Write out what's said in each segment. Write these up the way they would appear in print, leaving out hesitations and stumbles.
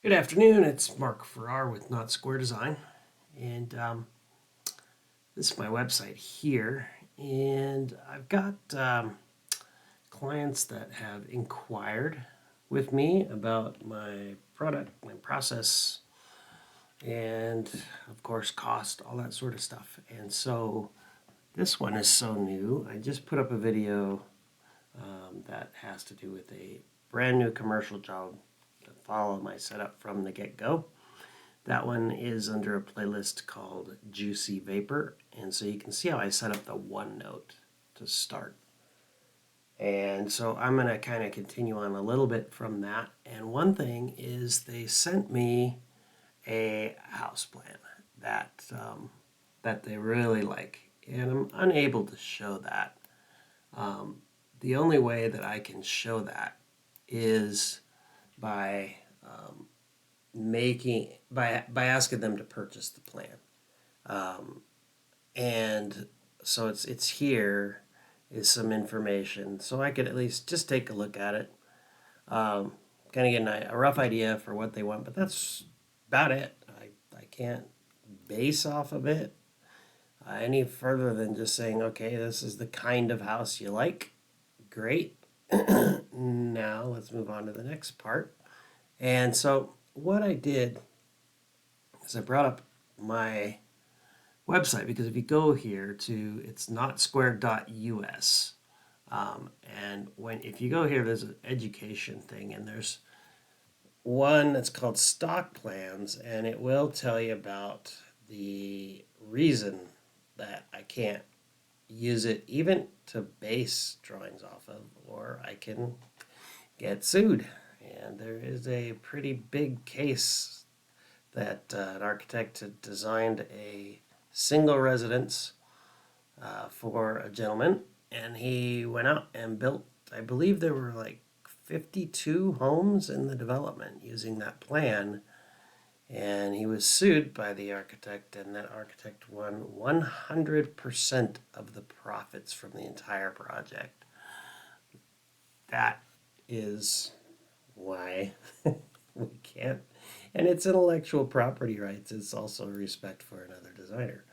Good afternoon, it's Mark Farrar with Not Square Design, and this is my website here. And I've got clients that have inquired with me about my product, my process, and of course, cost, all that sort of stuff. And so this one is so new. I just put up a video that has to do with a brand new commercial job to follow my setup from the get go. That one is under a playlist called Juicy Vapor. And so you can see how I set up the OneNote to start. And so I'm going to kind of continue on a little bit from that. And one thing is they sent me a house plan that they really like. And I'm unable to show that. The only way that I can show that is by by asking them to purchase the plan. And so it's here is some information, so I could at least just take a look at it, kind of get a rough idea for what they want. But that's about it. I can't base off of it any further than just saying, okay, this is the kind of house you like. Great. Now let's move on to the next part. And so what I did is I brought up my website, because if you go here to it's notsquare.us, and if you go here, there's an education thing, and there's one that's called stock plans, and it will tell you about the reason that I can't use it even to base drawings off of, or I can get sued. And there is a pretty big case that an architect had designed a single residence for a gentleman, and he went out and built, I believe there were like 52 homes in the development using that plan. And he was sued by the architect, and that architect won 100% of the profits from the entire project. That is why we can't. And it's intellectual property rights. It's also respect for another designer.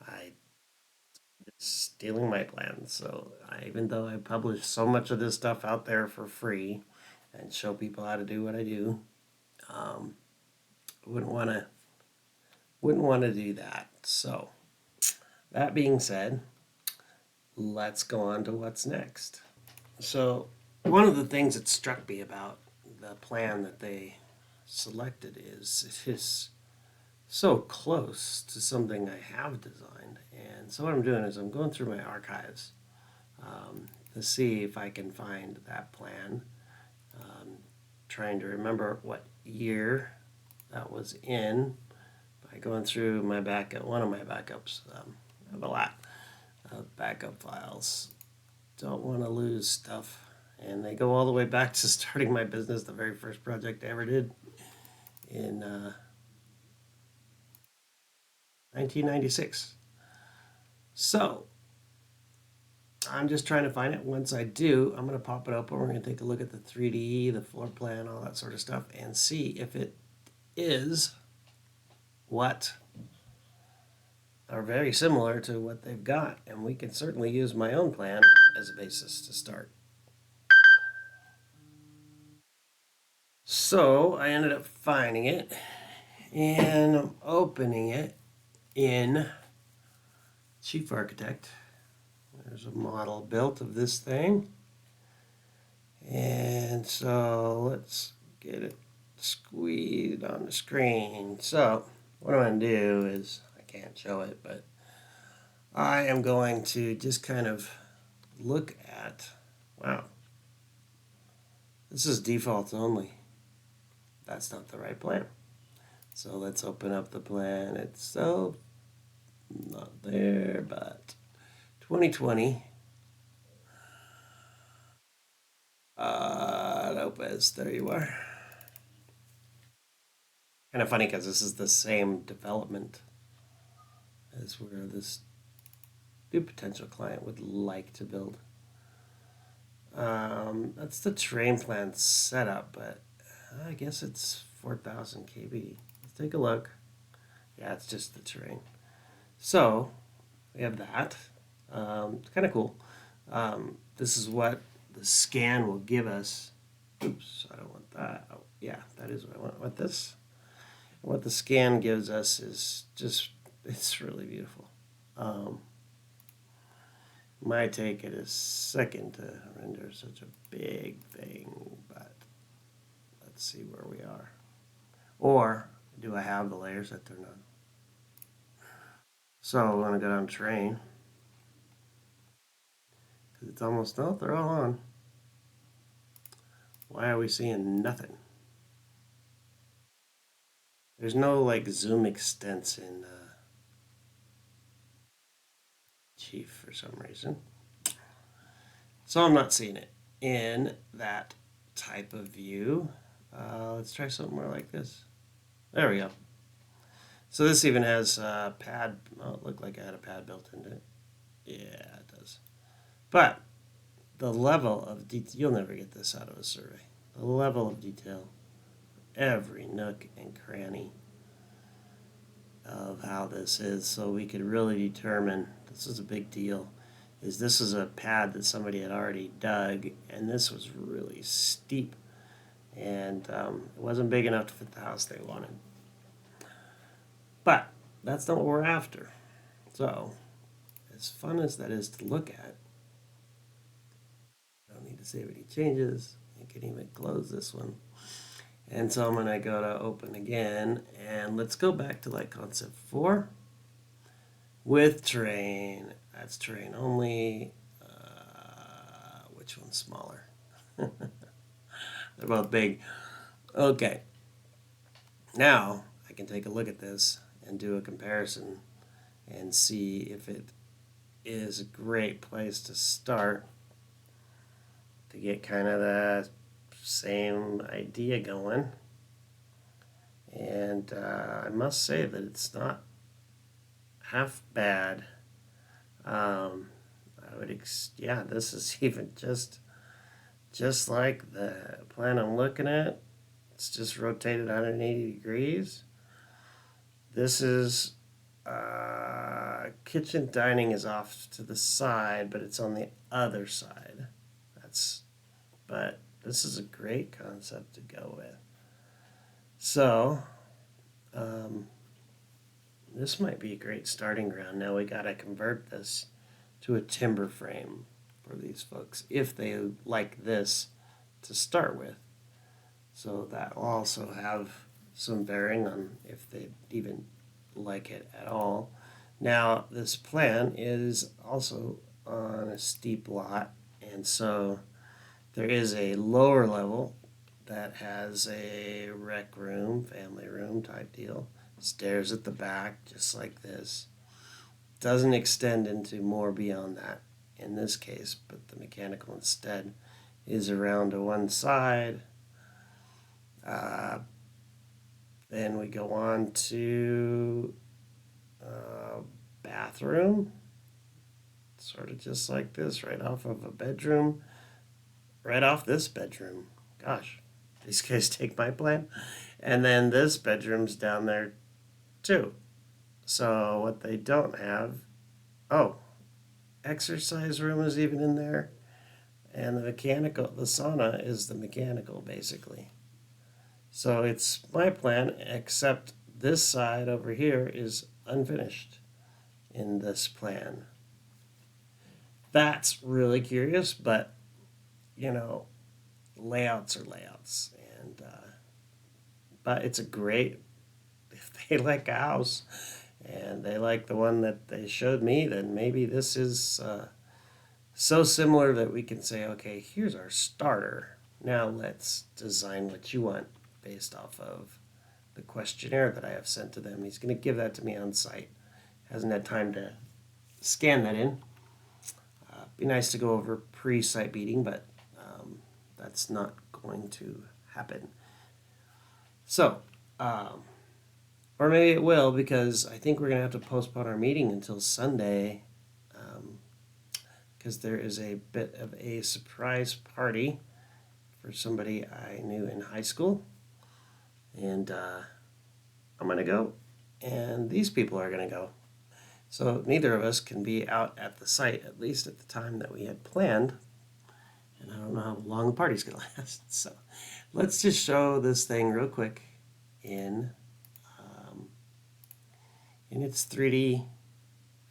I stealing my plans. So even though I publish so much of this stuff out there for free and show people how to do what I do, um, wouldn't want to do that. So that being said, let's go on to what's next. So one of the things that struck me about the plan that they selected is it is so close to something I have designed. And so what I'm doing is I'm going through my archives to see if I can find that plan. Trying to remember what year that was in by going through my backup, one of my backups. I have a lot of backup files. Don't want to lose stuff. And they go all the way back to starting my business, the very first project I ever did in 1996. So I'm just trying to find it. Once I do, I'm going to pop it open. We're going to take a look at the 3D, the floor plan, all that sort of stuff, and see if it is what are very similar to what they've got. And we can certainly use my own plan as a basis to start. So I ended up finding it, and I'm opening it in Chief Architect. There's a model built of this thing. And so let's get it squeezed on the screen. So what I'm going to do is, I can't show it, but I am going to just kind of look at, wow, this is defaults only. That's not the right plan. So let's open up the plan itself. Not there, but 2020. Lopez, there you are. Kind of funny because this is the same development as where this new potential client would like to build. That's the terrain plan setup, but I guess it's 4,000 kb. Let's take a look. Yeah, it's just the terrain. So we have that. It's kind of cool. This is what the scan will give us. Oops, I don't want that. Oh, yeah, that is what I want. What this? What the scan gives us is just, it's really beautiful. Might take it a second to render such a big thing, but let's see where we are. Or do I have the layers that they're not? So I'm going to go down to terrain. Because it's almost, no, they're all on. Why are we seeing nothing? There's no like zoom extents in Chief for some reason. So I'm not seeing it in that type of view. Let's try something more like this. There we go. So this even has a pad. Oh, it looked like I had a pad built into it. Yeah, it does. But the level of detail, you'll never get this out of a survey. The level of detail, every nook and cranny of how this is, so we could really determine, this is a big deal, is this is a pad that somebody had already dug, and this was really steep, and it wasn't big enough to fit the house they wanted. But that's not what we're after. So, as fun as that is to look at, I don't need to save any changes. I can even close this one. And so I'm going to go to open again, and let's go back to like concept 4 with terrain. That's terrain only. Which one's smaller? They're both big. Okay. Now I can take a look at this and do a comparison and see if it is a great place to start to get kind of the same idea going. And I must say that it's not half bad. I would, yeah, this is even just like the plan I'm looking at. It's just rotated 180 degrees. This is kitchen dining is off to the side, but it's on the other side. But this is a great concept to go with. So, this might be a great starting ground. Now we gotta convert this to a timber frame for these folks if they like this to start with. So that will also have some bearing on if they even like it at all. Now this plan is also on a steep lot, and so there is a lower level that has a rec room, family room type deal, stairs at the back just like this. Doesn't extend into more beyond that in this case, but the mechanical instead is around to one side. Then we go on to bathroom, sort of just like this, right off of a bedroom, right off this bedroom. Gosh, these guys take my plan. And then this bedroom's down there too. So what they don't have, oh, exercise room is even in there. And the sauna is the mechanical basically. So it's my plan, except this side over here is unfinished in this plan. That's really curious, but you know, layouts are layouts, and but it's a great, if they like a house and they like the one that they showed me, then maybe this is so similar that we can say, okay, here's our starter. Now let's design what you want based off of the questionnaire that I have sent to them. He's going to give that to me on site. Hasn't had time to scan that in. Be nice to go over pre-site meeting, but that's not going to happen. So, or maybe it will, because I think we're going to have to postpone our meeting until Sunday, because there is a bit of a surprise party for somebody I knew in high school. And I'm going to go, and these people are going to go. So neither of us can be out at the site, at least at the time that we had planned. And I don't know how long the party's going to last. So let's just show this thing real quick in, in its 3D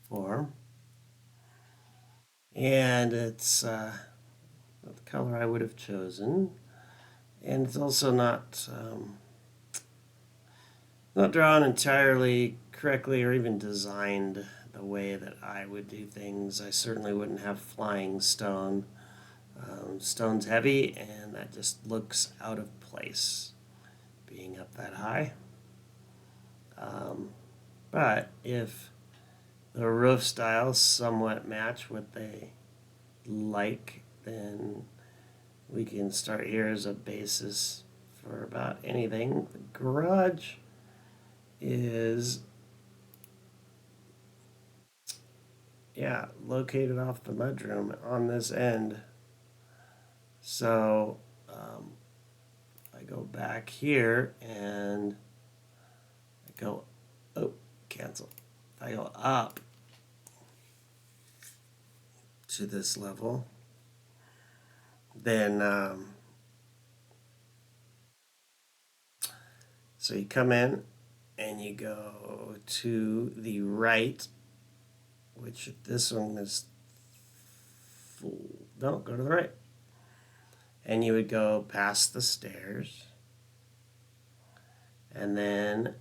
form. And it's not the color I would have chosen. And it's also not drawn entirely correctly or even designed the way that I would do things. I certainly wouldn't have flying stone. Stone's heavy, and that just looks out of place being up that high. But if the roof styles somewhat match what they like, then we can start here as a basis for about anything. The garage is, yeah, located off the mudroom on this end. So I go back here and I go, oh, cancel. If I go up to this level, then so you come in and you go to the right, which this one is full. No, go to the right. And you would go past the stairs. And then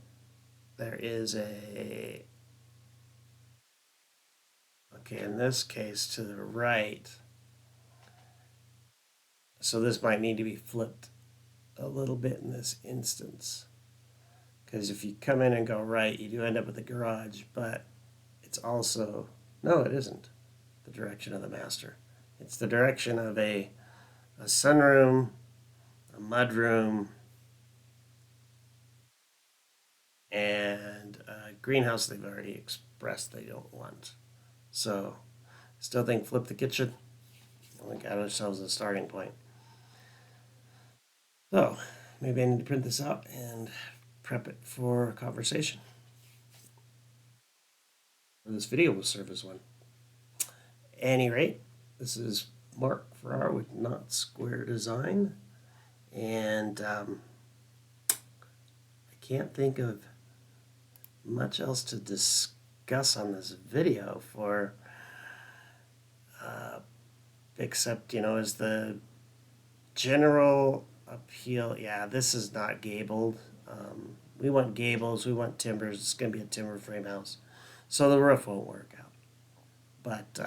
there is a, okay, in this case to the right. So this might need to be flipped a little bit in this instance. Because if you come in and go right, you do end up with a garage, but it's also, no, it isn't the direction of the master. It's the direction of a sunroom, a mudroom, and a greenhouse they've already expressed they don't want. So, still think flip the kitchen. We got ourselves a starting point. So, maybe I need to print this out and prep it for a conversation. This video will serve as one. At any rate, this is Mark Farrar with Not Square Design, and I can't think of much else to discuss on this video for except, is the general appeal. Yeah, this is not gabled. We want gables, we want timbers. It's going to be a timber frame house, so the roof won't work out. But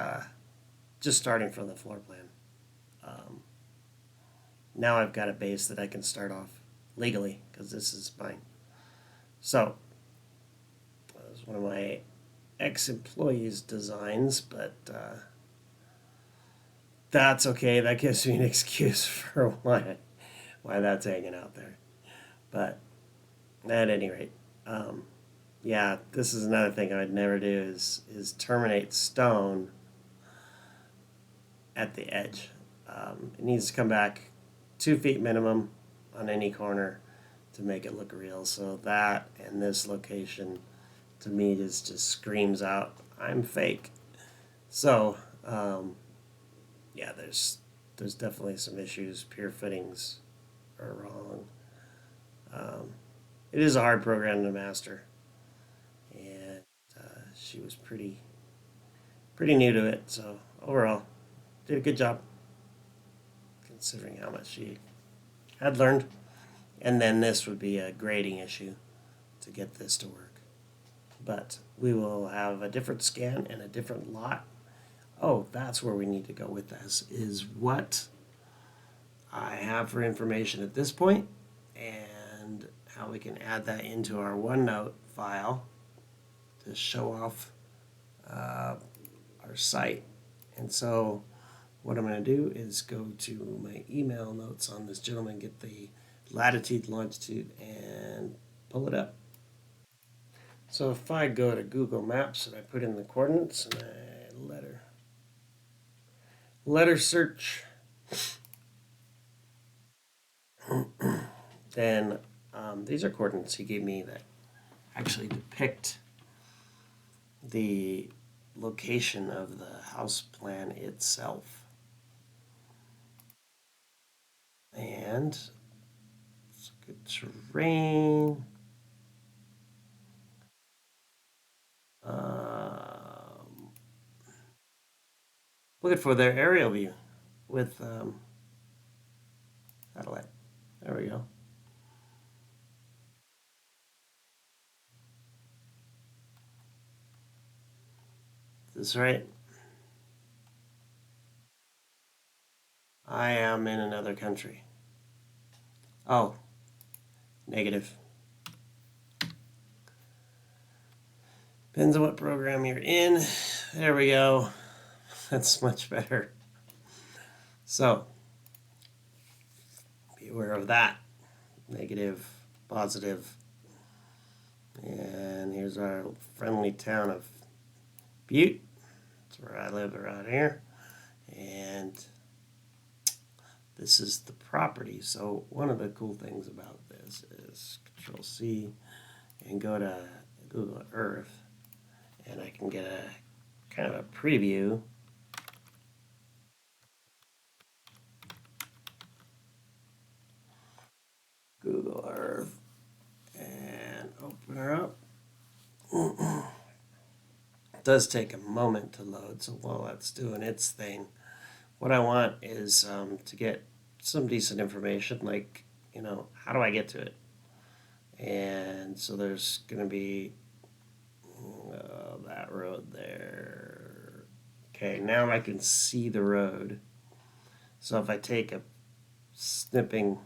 just starting from the floor plan, now I've got a base that I can start off legally because this is mine. So that was one of my ex-employees' designs, but that's okay. That gives me an excuse for why that's hanging out there. But at any rate, yeah, this is another thing I'd never do is terminate stone at the edge. It needs to come back 2 feet minimum on any corner to make it look real. So that and this location to me just screams out, I'm fake. So yeah, there's definitely some issues. Pier fittings are wrong. It is a hard program to master, and she was pretty new to it. So overall, did a good job considering how much she had learned. And then this would be a grading issue to get this to work. But we will have a different scan and a different lot. Oh, that's where we need to go with this, is what I have for information at this point and how we can add that into our OneNote file to show off our site. And so what I'm going to do is go to my email notes on this gentleman, get the latitude, longitude, and pull it up. So if I go to Google Maps and I put in the coordinates and I letter search, then These are coordinates he gave me that actually depict the location of the house plan itself. And it's good terrain. Looking for their aerial view with satellite. There we go. Is this right? I am in another country. Oh, negative. Depends on what program you're in. There we go. That's much better. So, be aware of that. Negative, positive. And here's our friendly town of Butte. That's where I live around here. And this is the property. So one of the cool things about this is Control C and go to Google Earth, and I can get a kind of a preview. Google Earth and open her up. It does take a moment to load, so while that's doing its thing, what I want is to get some decent information, like, how do I get to it? And so there's going to be that road there. Okay, now I can see the road. So if I take a snipping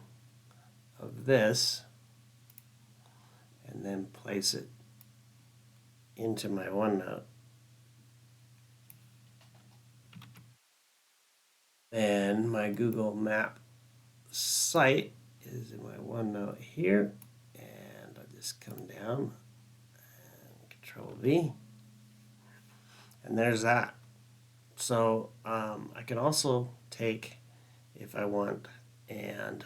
of this and then place it into my OneNote, then my Google Map site is in my OneNote here, and I'll just come down and Control V, and there's that. So I can also take, if I want, and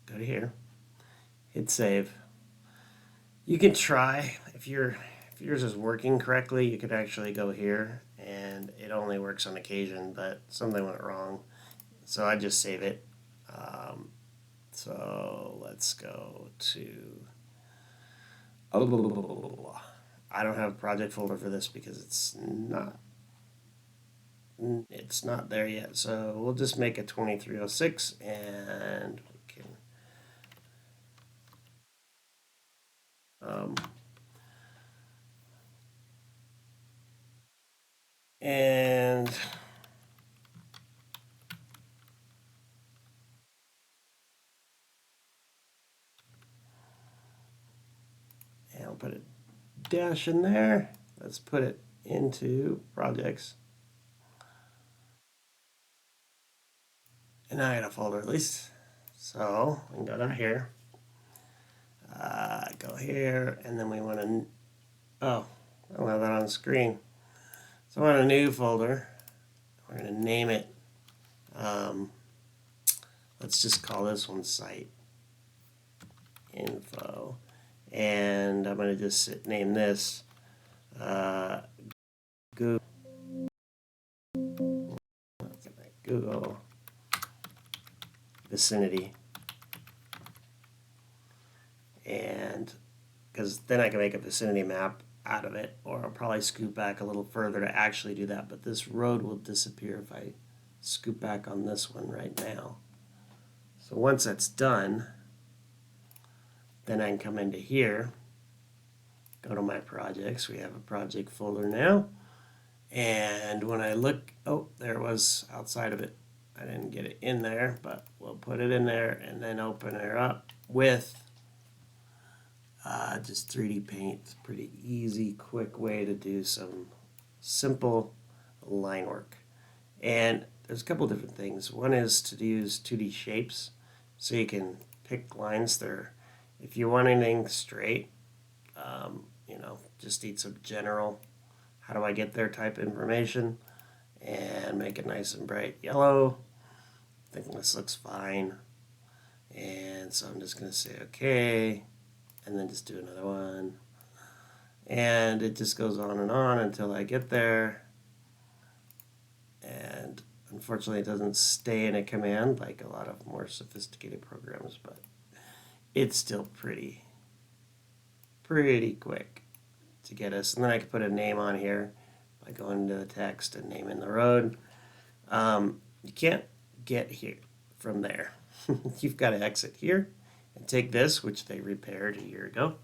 go to here, hit save. You can try, if yours is working correctly, you could actually go here, and it only works on occasion, but something went wrong, so I just save it. So let's go to, I don't have a project folder for this because it's not there yet, so we'll just make a 2306, and we can and I'll put a dash in there. Let's put it into projects. And now I got a folder at least. So we can go down here. Go here, and then we want to, oh, I don't have that on the screen. So I want a new folder. We're going to name it, let's just call this one site info. And I'm going to just name this Google vicinity. And because then I can make a vicinity map out of it, or I'll probably scoot back a little further to actually do that, but this road will disappear if I scoot back on this one right now. So once that's done, then I can come into here, go to my projects. We have a project folder now, and when I look, oh, there it was outside of it. I didn't get it in there, but we'll put it in there and then open her up with just 3D paint. It's a pretty easy, quick way to do some simple line work. And there's a couple different things. One is to use 2D shapes, so you can pick lines there. If you want anything straight, just need some general, how do I get there type information, and make it nice and bright yellow. I think this looks fine. And so I'm just going to say okay, and then just do another one. And it just goes on until I get there. And unfortunately, it doesn't stay in a command like a lot of more sophisticated programs, but it's still pretty quick to get us. And then I can put a name on here by going into the text and naming the road. You can't get here from there. You've got to exit here and take this, which they repaired a year ago.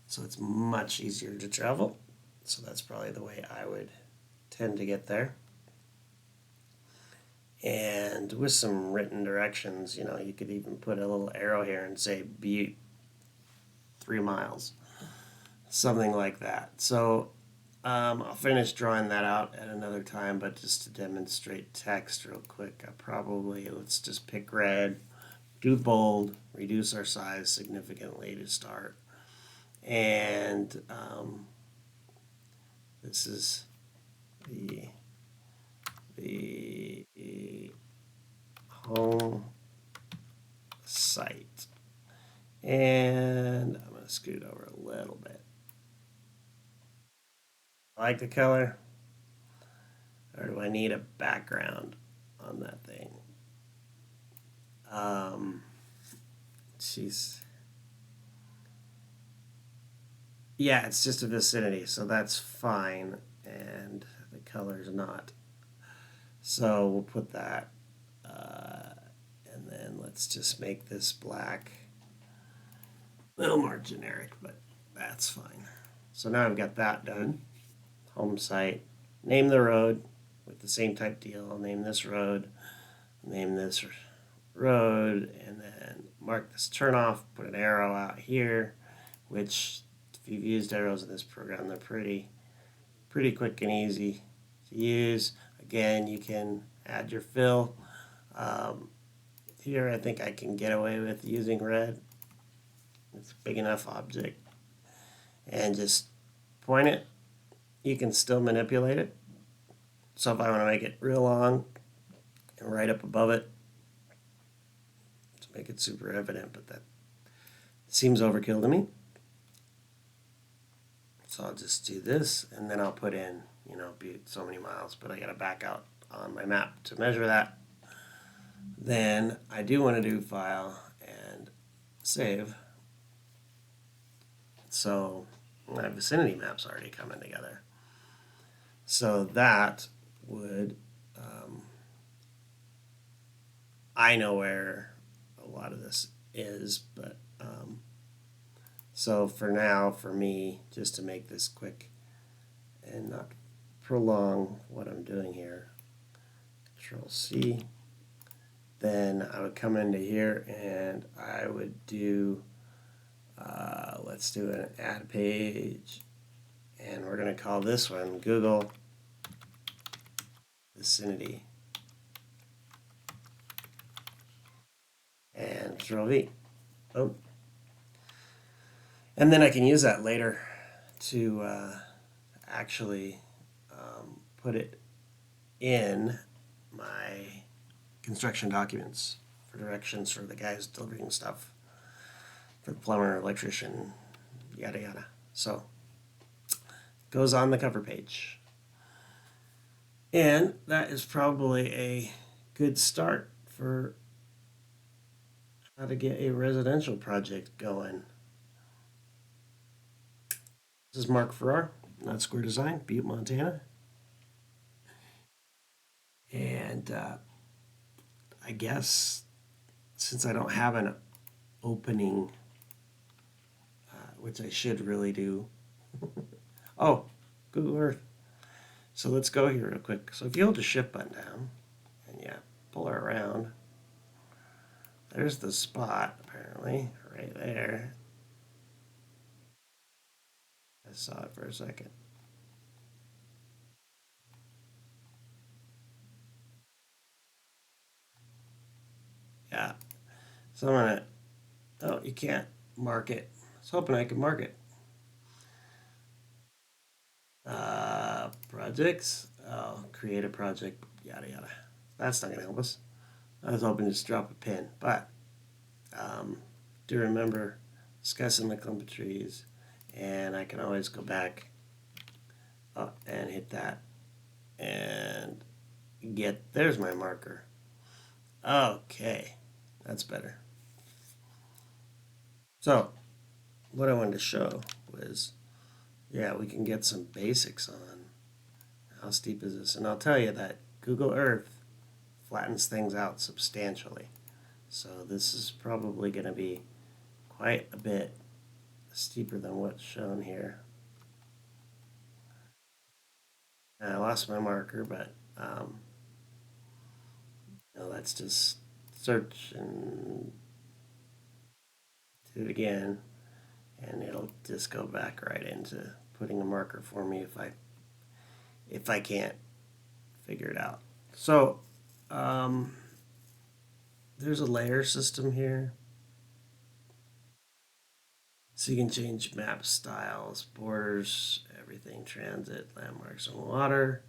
So it's much easier to travel. So that's probably the way I would tend to get there. And with some written directions, you could even put a little arrow here and say Butte 3 miles, something like that. So I'll finish drawing that out at another time, but just to demonstrate text real quick, let's just pick red, do bold, reduce our size significantly to start. And this is the home site. And I'm going to scoot over a little bit. I like the color. Or do I need a background on that thing? Jeez. Yeah, it's just a vicinity, so that's fine. And the color's not. So we'll put that. And then let's just make this black. A little more generic, but that's fine. So now I've got that done. Home site. Name the road with the same type deal. I'll name this road. Name this road. And then mark this turnoff. Put an arrow out here, which if you've used arrows in this program, they're pretty quick and easy to use. Again, you can add your fill. Here I think I can get away with using red. It's a big enough object. And just point it. You can still manipulate it. So if I want to make it real long and right up above it to make it super evident, but that seems overkill to me. So I'll just do this, and then I'll put in, Butte so many miles, but I got to back out on my map to measure that. Then I do want to do file and save. So my vicinity map's already coming together. So that would, I know where a lot of this is, but so for now, for me, just to make this quick and not prolong what I'm doing here, Control C, then I would come into here and I would do, let's do an add page, and we're going to call this one Google Vicinity, and Control V. Oh. And then I can use that later to actually put it in my construction documents for directions for the guys delivering stuff, for the plumber, electrician, yada yada. So goes on the cover page. And that is probably a good start for how to get a residential project going. This is Mark Farrar, Not Square Design, Butte, Montana. And I guess since I don't have an opening, which I should really do. Oh, Google Earth. So let's go here real quick. So if you hold the shift button down and pull her around, there's the spot apparently right there. I saw it for a second. Yeah. So I'm gonna. Oh, you can't mark it. I was hoping I could mark it. Projects. Oh, create a project. Yada yada. That's not gonna help us. I was hoping to just drop a pin, but um, do remember discussing the clump of trees, and I can always go back and hit that and there's my marker. Okay, that's better. So what I wanted to show was, yeah, we can get some basics on how steep is this, and I'll tell you that Google Earth flattens things out substantially. So this is probably going to be quite a bit steeper than what's shown here. I lost my marker, but let's just search and do it again, and it'll just go back right into putting a marker for me if I can't figure it out. So there's a layer system here. So you can change map styles, borders, everything, transit, landmarks, and water.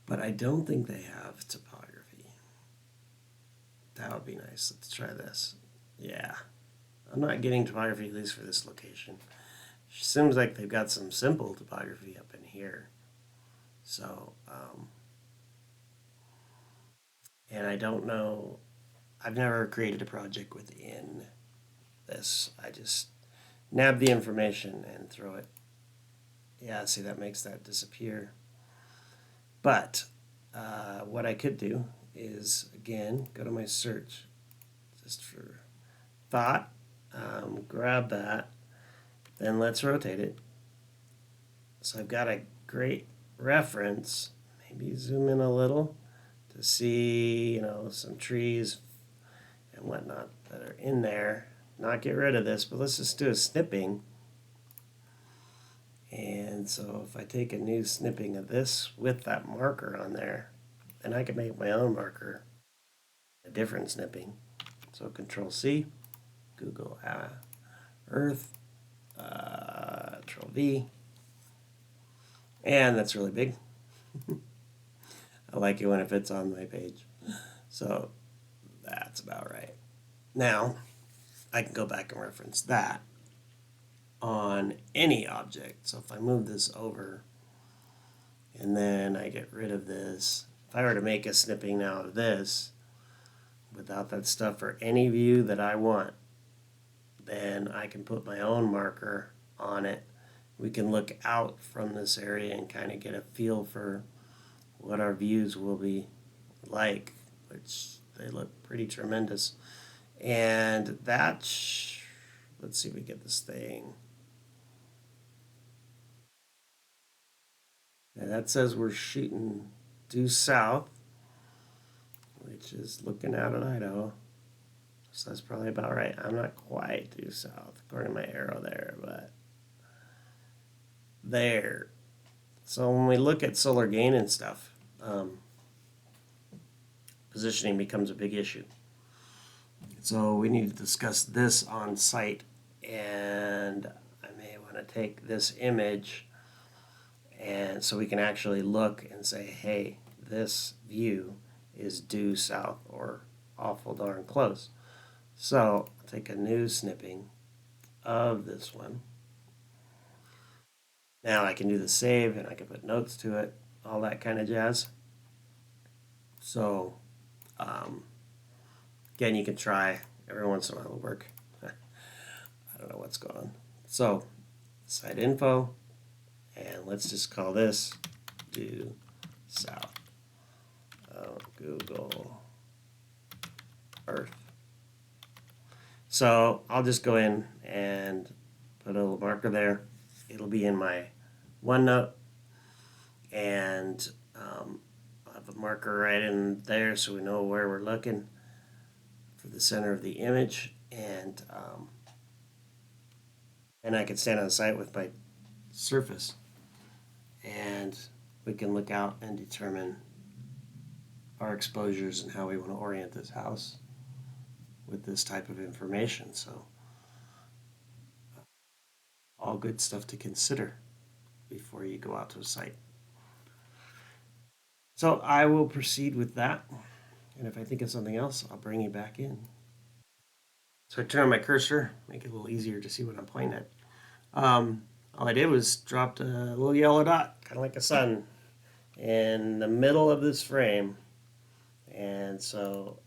But I don't think they have topography. That would be nice. Let's try this. Yeah. I'm not getting topography, at least for this location. Seems like they've got some simple topography up in here. So, and I don't know, I've never created a project within this. I just nab the information and throw it. Yeah, see, that makes that disappear. But what I could do is, again, go to my search just for thought, grab that, then let's rotate it. So I've got a great reference. Maybe zoom in a little to see, some trees and whatnot that are in there. Not get rid of this, but let's just do a snipping. And so if I take a new snipping of this with that marker on there, then I can make my own marker, a different snipping. So Control C, Google Earth, Control V, and that's really big. I like it when it fits on my page. So that's about right. Now I can go back and reference that on any object. So if I move this over and then I get rid of this, if I were to make a snipping now of this without that stuff for any view that I want, then I can put my own marker on it. We can look out from this area and kind of get a feel for what our views will be like, which they look pretty tremendous. And let's see if we get this thing. And that says we're shooting due south, which is looking out at Idaho. So that's probably about right. I'm not quite due south, according to my arrow there, but there. So when we look at solar gain and stuff, positioning becomes a big issue. So we need to discuss this on site, and I may want to take this image and so we can actually look and say, hey, this view is due south or awful darn close. So I'll take a new snipping of this one. Now I can do the save and I can put notes to it, all that kind of jazz. So again, you can try every once in a while it'll work. I don't know what's going on. So site info, and let's just call this due south of Google Earth. So I'll just go in and put a little marker there. It'll be in my OneNote, and I'll have a marker right in there so we know where we're looking for the center of the image, and I can stand on the site with my surface, and we can look out and determine our exposures and how we want to orient this house with this type of information. So all good stuff to consider before you go out to a site. So I will proceed with that, and if I think of something else, I'll bring you back in. So I turn on my cursor, make it a little easier to see what I'm pointing at. All I did was dropped a little yellow dot, kind of like a sun, in the middle of this frame. And so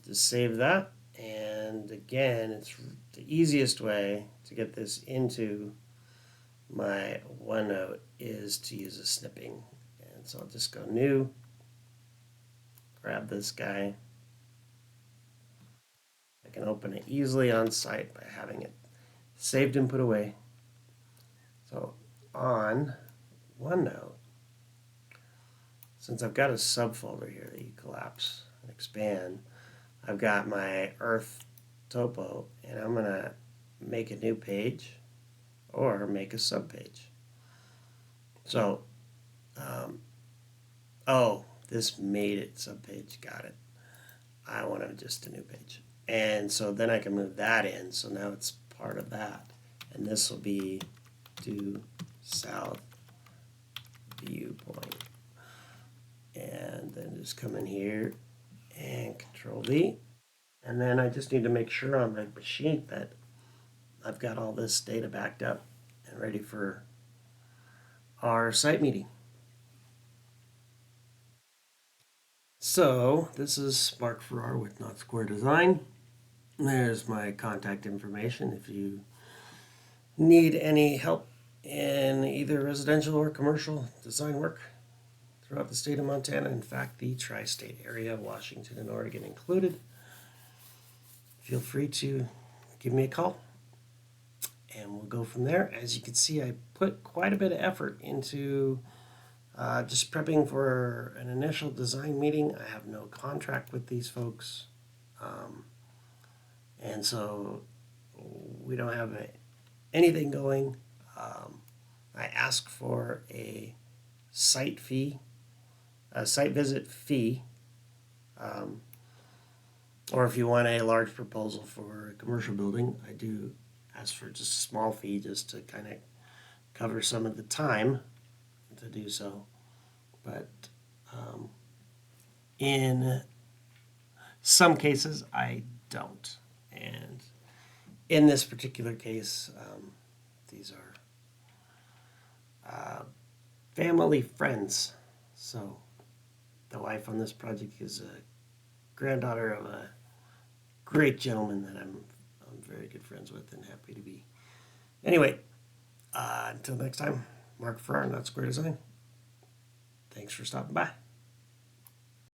just save that. And again, it's the easiest way to get this into my OneNote is to use a snipping. And so I'll just go new, grab this guy. I can open it easily on site by having it saved and put away. So on OneNote, since I've got a subfolder here that you collapse and expand, I've got my Earth topo, and I'm going to make a new page or make a subpage. So, oh, this made it subpage. Got it. I want just a new page. And so then I can move that in. So now it's part of that. And this will be due south viewpoint. And then just come in here and Control V. And then I just need to make sure on my machine that I've got all this data backed up and ready for our site meeting. So this is Mark Farrar with Not Square Design. There's my contact information if you need any help in either residential or commercial design work throughout the state of Montana. In fact, the tri-state area, Washington and Oregon included. Feel free to give me a call and we'll go from there. As you can see, I put quite a bit of effort into just prepping for an initial design meeting. I have no contract with these folks. And so we don't have anything going. I ask for a site fee, a site visit fee, or if you want a large proposal for a commercial building, I do ask for just a small fee just to kind of cover some of the time to do so. But in some cases, I don't. And in this particular case, these are family friends. So the wife on this project is a granddaughter of a great gentleman that I'm very good friends with and happy to be. Anyway, until next time, Mark Farrar, Not Square Design. Thanks for stopping by.